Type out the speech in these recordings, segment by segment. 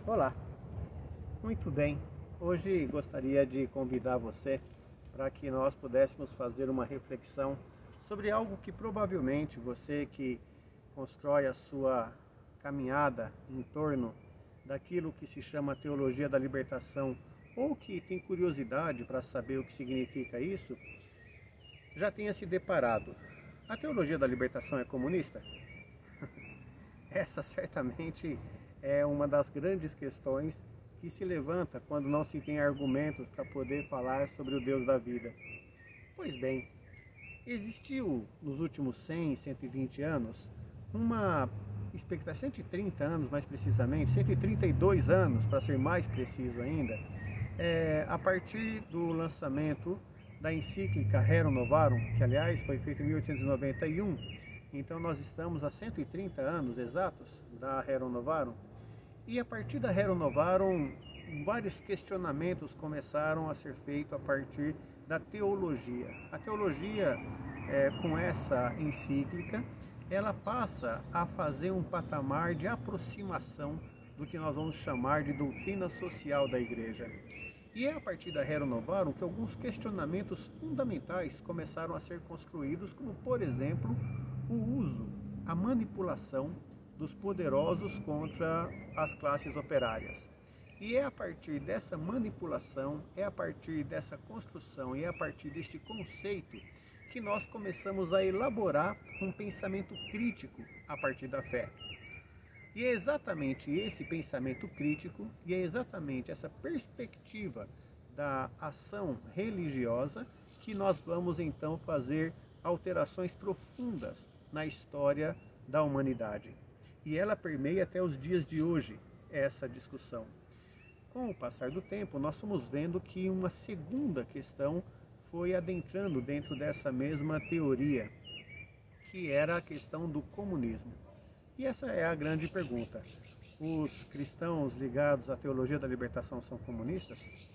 Olá, muito bem. Hoje gostaria de convidar você para que nós pudéssemos fazer uma reflexão sobre algo que provavelmente você que constrói a sua caminhada em torno daquilo que se chama teologia da libertação ou que tem curiosidade para saber o que significa isso, já tenha se deparado. A teologia da libertação é comunista? Essa certamente é uma das grandes questões que se levanta quando não se tem argumentos para poder falar sobre o Deus da vida. Pois bem, existiu nos últimos 100, 120 anos uma expectativa, 130 anos mais precisamente, 132 anos para ser mais preciso ainda, a partir do lançamento da encíclica Rerum Novarum, que aliás foi feita em 1891, então nós estamos a 130 anos exatos da Rerum Novarum, e a partir da Rerum Novarum vários questionamentos começaram a ser feitos a partir da teologia. A teologia, com essa encíclica, ela passa a fazer um patamar de aproximação do que nós vamos chamar de doutrina social da Igreja. E é a partir da Rerum Novarum que alguns questionamentos fundamentais começaram a ser construídos, como por exemplo, o uso, a manipulação dos poderosos contra as classes operárias. E é a partir dessa manipulação, é a partir dessa construção e é a partir deste conceito que nós começamos a elaborar um pensamento crítico a partir da fé. E é exatamente esse pensamento crítico e é exatamente essa perspectiva da ação religiosa que nós vamos então fazer alterações profundas na história da humanidade. E ela permeia até os dias de hoje essa discussão. Com o passar do tempo, nós fomos vendo que uma segunda questão foi adentrando dentro dessa mesma teoria, que era a questão do comunismo. E essa é a grande pergunta. Os cristãos ligados à teologia da libertação são comunistas?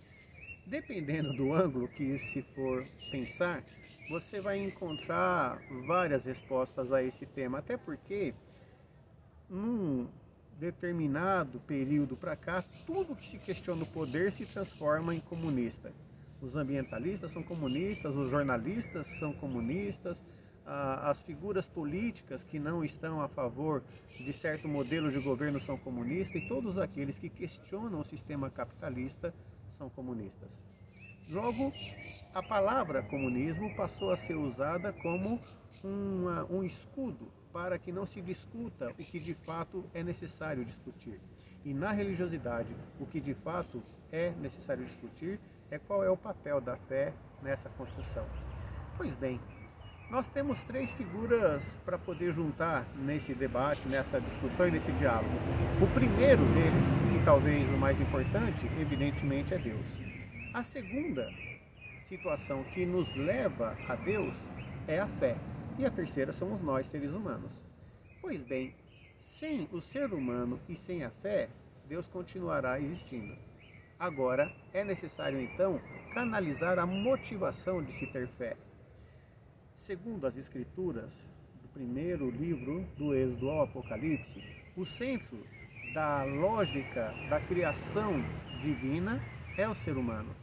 Dependendo do ângulo que se for pensar, você vai encontrar várias respostas a esse tema, até porque num determinado período para cá, tudo que se questiona o poder se transforma em comunista. Os ambientalistas são comunistas, os jornalistas são comunistas, as figuras políticas que não estão a favor de certo modelo de governo são comunistas e todos aqueles que questionam o sistema capitalista são comunistas. Logo, a palavra comunismo passou a ser usada como um escudo para que não se discuta o que de fato é necessário discutir. E na religiosidade, o que de fato é necessário discutir é qual é o papel da fé nessa construção. Pois bem, nós temos três figuras para poder juntar nesse debate, nessa discussão e nesse diálogo. O primeiro deles, e talvez o mais importante, evidentemente é Deus. A segunda situação que nos leva a Deus é a fé. E a terceira somos nós, seres humanos. Pois bem, sem o ser humano e sem a fé, Deus continuará existindo. Agora, é necessário então canalizar a motivação de se ter fé. Segundo as Escrituras, do primeiro livro do Êxodo ao Apocalipse, o centro da lógica da criação divina é o ser humano.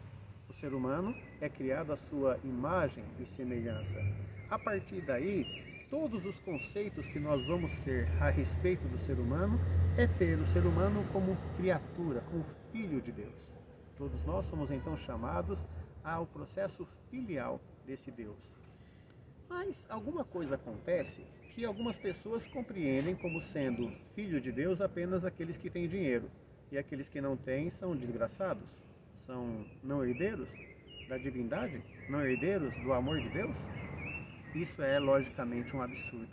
O ser humano é criado à sua imagem e semelhança. A partir daí, todos os conceitos que nós vamos ter a respeito do ser humano é ter o ser humano como criatura, como filho de Deus. Todos nós somos então chamados ao processo filial desse Deus. Mas alguma coisa acontece que algumas pessoas compreendem como sendo filho de Deus apenas aqueles que têm dinheiro. E aqueles que não têm são desgraçados, são não herdeiros da divindade, não herdeiros do amor de Deus. Isso é logicamente um absurdo.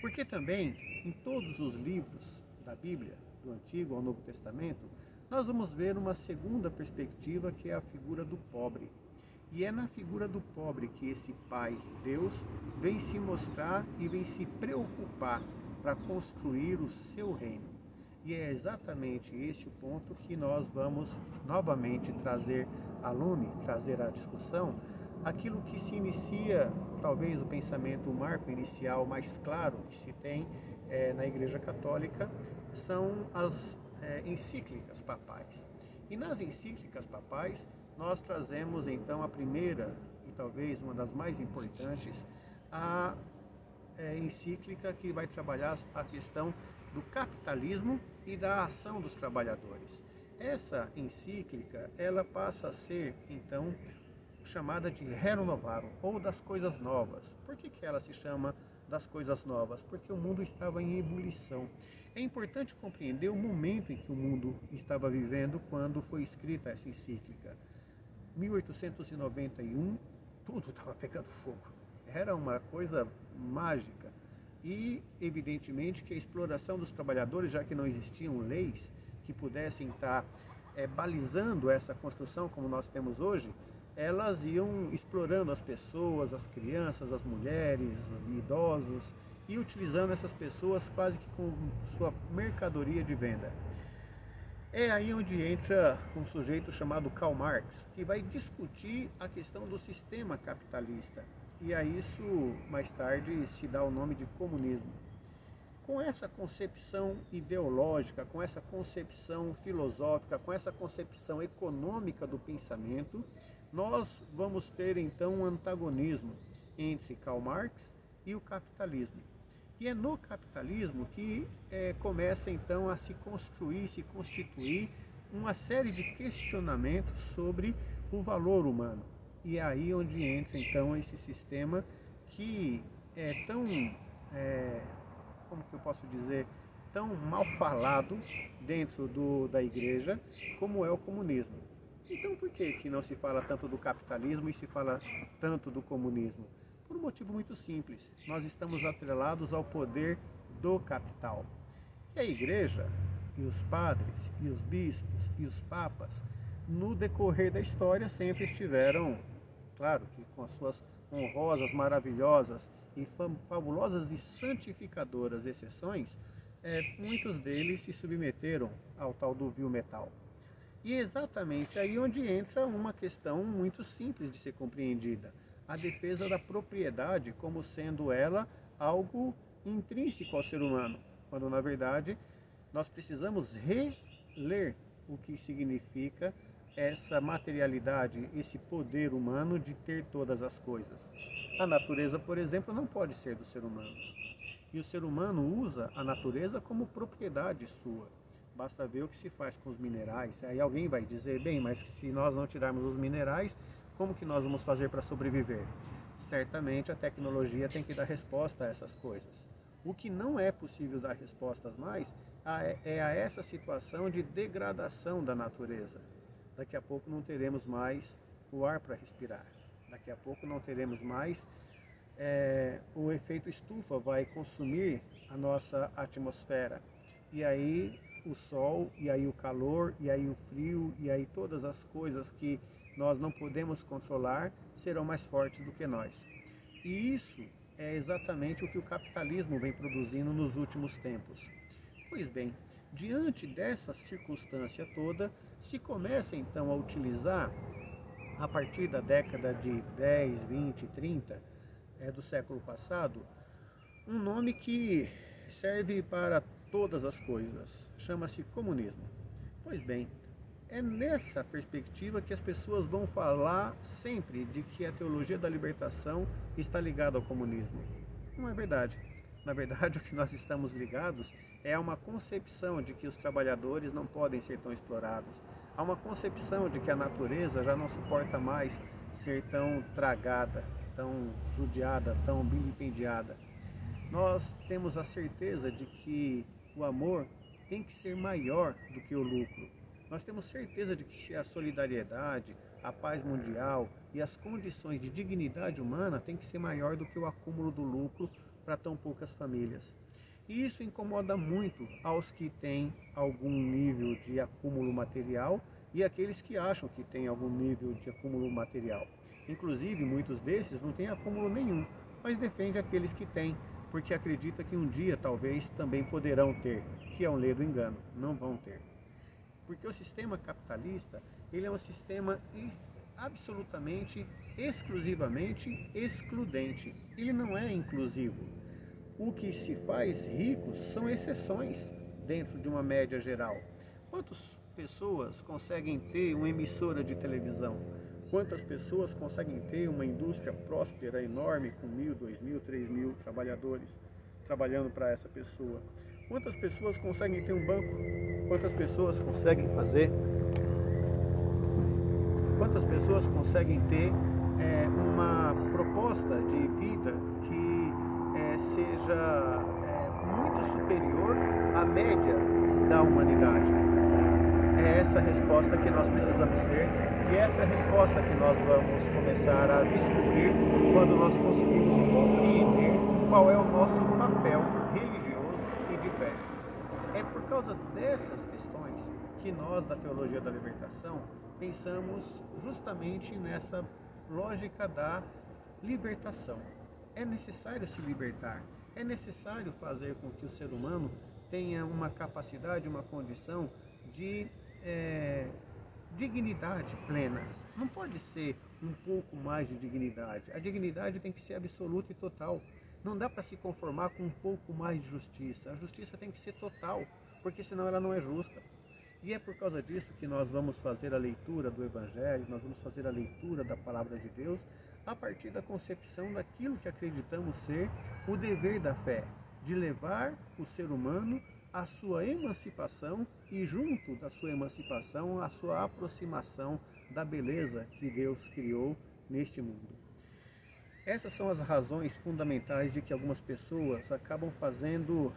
Porque também em todos os livros da Bíblia, do Antigo ao Novo Testamento, nós vamos ver uma segunda perspectiva que é a figura do pobre. E é na figura do pobre que esse Pai, Deus, vem se mostrar e vem se preocupar para construir o seu reino. E é exatamente esse o ponto que nós vamos novamente trazer à lume, trazer à discussão, aquilo que se inicia, talvez o pensamento, o marco inicial mais claro que se tem na Igreja Católica, são as encíclicas papais. E nas encíclicas papais nós trazemos então a primeira e talvez uma das mais importantes, a encíclica que vai trabalhar a questão do capitalismo e da ação dos trabalhadores. Essa encíclica, ela passa a ser então chamada de Rerum Novarum, ou das coisas novas. Por que ela se chama das coisas novas? Porque o mundo estava em ebulição. É importante compreender o momento em que o mundo estava vivendo quando foi escrita essa encíclica. 1891, tudo estava pegando fogo. Era uma coisa mágica. E, evidentemente, que a exploração dos trabalhadores, já que não existiam leis que pudessem estar balizando essa construção como nós temos hoje, elas iam explorando as pessoas, as crianças, as mulheres, os idosos, e utilizando essas pessoas quase que como sua mercadoria de venda. É aí onde entra um sujeito chamado Karl Marx, que vai discutir a questão do sistema capitalista. E a isso, mais tarde, se dá o nome de comunismo. Com essa concepção ideológica, com essa concepção filosófica, com essa concepção econômica do pensamento, nós vamos ter então um antagonismo entre Karl Marx e o capitalismo. E é no capitalismo que começa então a se construir, se constituir uma série de questionamentos sobre o valor humano. E é aí onde entra então esse sistema que é tão, como que eu posso dizer, tão mal falado dentro da igreja como é o comunismo. Então por que não se fala tanto do capitalismo e se fala tanto do comunismo? Por um motivo muito simples, nós estamos atrelados ao poder do capital. E a igreja, e os padres, e os bispos, e os papas, no decorrer da história sempre estiveram, claro que com as suas honrosas, maravilhosas e fabulosas e santificadoras exceções, muitos deles se submeteram ao tal do vil metal. E é exatamente aí onde entra uma questão muito simples de ser compreendida: a defesa da propriedade como sendo ela algo intrínseco ao ser humano, quando na verdade nós precisamos reler o que significa essa materialidade, esse poder humano de ter todas as coisas. A natureza, por exemplo, não pode ser do ser humano. E o ser humano usa a natureza como propriedade sua. Basta ver o que se faz com os minerais. Aí alguém vai dizer, bem, mas se nós não tirarmos os minerais, como que nós vamos fazer para sobreviver? Certamente a tecnologia tem que dar resposta a essas coisas. O que não é possível dar respostas mais é a essa situação de degradação da natureza. Daqui a pouco não teremos mais o ar para respirar. Daqui a pouco não teremos mais, o efeito estufa vai consumir a nossa atmosfera. E aí o sol, e aí o calor, e aí o frio, e aí todas as coisas que nós não podemos controlar serão mais fortes do que nós. E isso é exatamente o que o capitalismo vem produzindo nos últimos tempos. Pois bem, diante dessa circunstância toda, se começa então a utilizar, a partir da década de 10, 20, 30 do século passado, um nome que serve para todas as coisas, chama-se comunismo. Pois bem, é nessa perspectiva que as pessoas vão falar sempre de que a teologia da libertação está ligada ao comunismo. Não é verdade. Na verdade, o que nós estamos ligados é uma concepção de que os trabalhadores não podem ser tão explorados. Há uma concepção de que a natureza já não suporta mais ser tão tragada, tão judiada, tão vilipendiada. Nós temos a certeza de que o amor tem que ser maior do que o lucro. Nós temos certeza de que a solidariedade, a paz mundial e as condições de dignidade humana têm que ser maior do que o acúmulo do lucro para tão poucas famílias. E isso incomoda muito aos que têm algum nível de acúmulo material e aqueles que acham que têm algum nível de acúmulo material. Inclusive, muitos desses não têm acúmulo nenhum, mas defendem aqueles que têm, porque acredita que um dia talvez também poderão ter, que é um ledo engano, não vão ter. Porque o sistema capitalista, ele é um sistema absolutamente, exclusivamente excludente. Ele não é inclusivo. O que se faz ricos são exceções dentro de uma média geral. Quantas pessoas conseguem ter uma emissora de televisão? Quantas pessoas conseguem ter uma indústria próspera, enorme, com 1.000, 2.000, 3.000 trabalhadores trabalhando para essa pessoa? Quantas pessoas conseguem ter um banco? Quantas pessoas conseguem fazer? Quantas pessoas conseguem ter uma proposta de vida que seja muito superior à média da humanidade? É essa a resposta que nós precisamos ter, e essa é a resposta que nós vamos começar a descobrir quando nós conseguimos compreender qual é o nosso papel religioso e de fé. É por causa dessas questões que nós, da Teologia da Libertação, pensamos justamente nessa lógica da libertação. É necessário se libertar, é necessário fazer com que o ser humano tenha uma capacidade, uma condição de dignidade plena. Não pode ser um pouco mais de dignidade. A dignidade tem que ser absoluta e total. Não dá para se conformar com um pouco mais de justiça. A justiça tem que ser total, porque senão ela não é justa. E é por causa disso que nós vamos fazer a leitura do Evangelho, nós vamos fazer a leitura da Palavra de Deus a partir da concepção daquilo que acreditamos ser o dever da fé, de levar o ser humano à sua emancipação e, junto da sua emancipação, a sua aproximação da beleza que Deus criou neste mundo. Essas são as razões fundamentais de que algumas pessoas acabam fazendo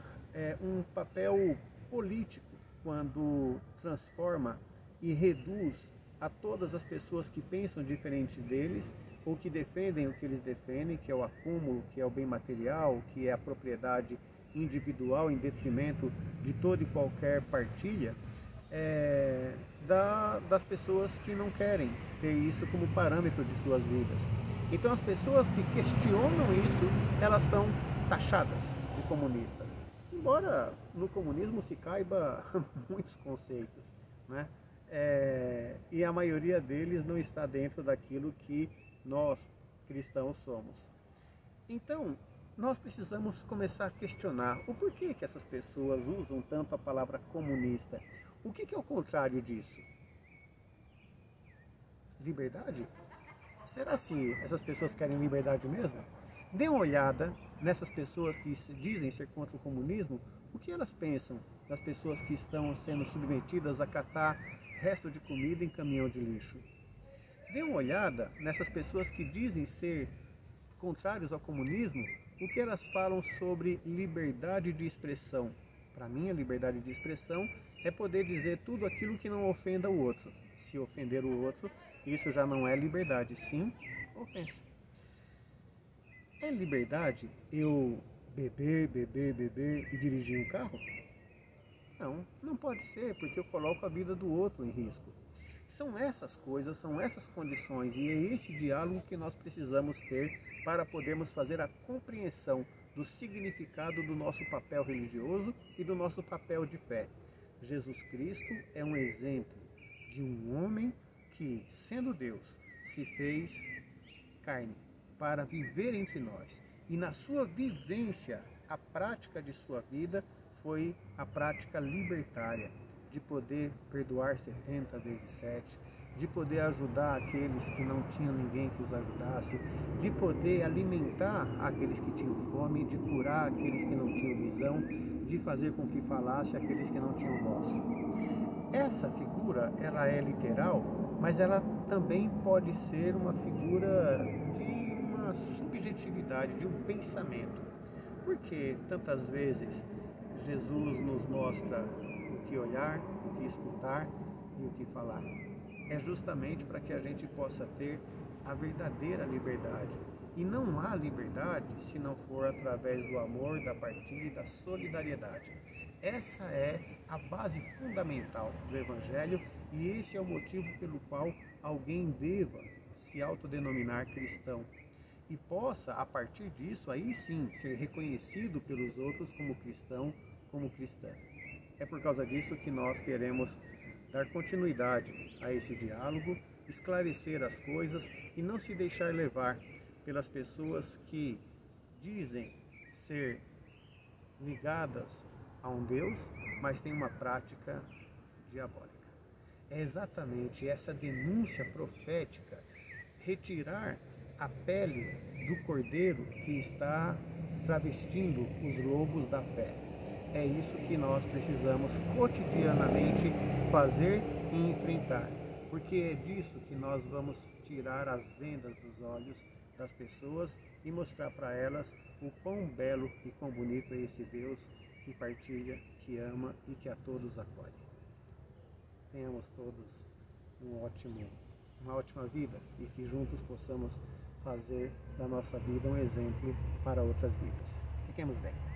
um papel político quando transforma e reduz a todas as pessoas que pensam diferente deles ou que defendem o que eles defendem, que é o acúmulo, que é o bem material, que é a propriedade individual em detrimento de toda e qualquer partilha, das pessoas que não querem ter isso como parâmetro de suas vidas. Então as pessoas que questionam isso, elas são taxadas de comunistas. Embora no comunismo se caiba muitos conceitos, né? E a maioria deles não está dentro daquilo que nós cristãos somos. Então, nós precisamos começar a questionar o porquê que essas pessoas usam tanto a palavra comunista. O que é o contrário disso? Liberdade? Será se essas pessoas querem liberdade mesmo? Dê uma olhada nessas pessoas que dizem ser contra o comunismo, o que elas pensam das pessoas que estão sendo submetidas a catar resto de comida em caminhão de lixo. Dê uma olhada nessas pessoas que dizem ser contrários ao comunismo, o que elas falam sobre liberdade de expressão. Para mim, a liberdade de expressão é poder dizer tudo aquilo que não ofenda o outro. Se ofender o outro, isso já não é liberdade, sim ofensa. É liberdade eu beber e dirigir um carro? Não, não pode ser, porque eu coloco a vida do outro em risco. São essas coisas, são essas condições e é esse diálogo que nós precisamos ter para podermos fazer a compreensão do significado do nosso papel religioso e do nosso papel de fé. Jesus Cristo é um exemplo de um homem que, sendo Deus, se fez carne para viver entre nós. E na sua vivência, a prática de sua vida foi a prática libertária, de poder perdoar 70 vezes 7, de poder ajudar aqueles que não tinham ninguém que os ajudasse, de poder alimentar aqueles que tinham fome, de curar aqueles que não tinham visão, de fazer com que falasse aqueles que não tinham voz. Essa figura, ela é literal, mas ela também pode ser uma figura de uma subjetividade, de um pensamento. Porque tantas vezes Jesus nos mostra o que olhar, o que escutar e o que falar. É justamente para que a gente possa ter a verdadeira liberdade. E não há liberdade se não for através do amor, da partilha e da solidariedade. Essa é a base fundamental do Evangelho e esse é o motivo pelo qual alguém deva se autodenominar cristão e possa, a partir disso, aí sim, ser reconhecido pelos outros como cristão, como cristã. É por causa disso que nós queremos dar continuidade a esse diálogo, esclarecer as coisas e não se deixar levar pelas pessoas que dizem ser ligadas a um Deus, mas têm uma prática diabólica. É exatamente essa denúncia profética, retirar a pele do cordeiro que está travestindo os lobos da fé. É isso que nós precisamos cotidianamente fazer e enfrentar, porque é disso que nós vamos tirar as vendas dos olhos das pessoas e mostrar para elas o quão belo e quão bonito é esse Deus que partilha, que ama e que a todos acolhe. Tenhamos todos uma ótima vida e que juntos possamos fazer da nossa vida um exemplo para outras vidas. Fiquemos bem.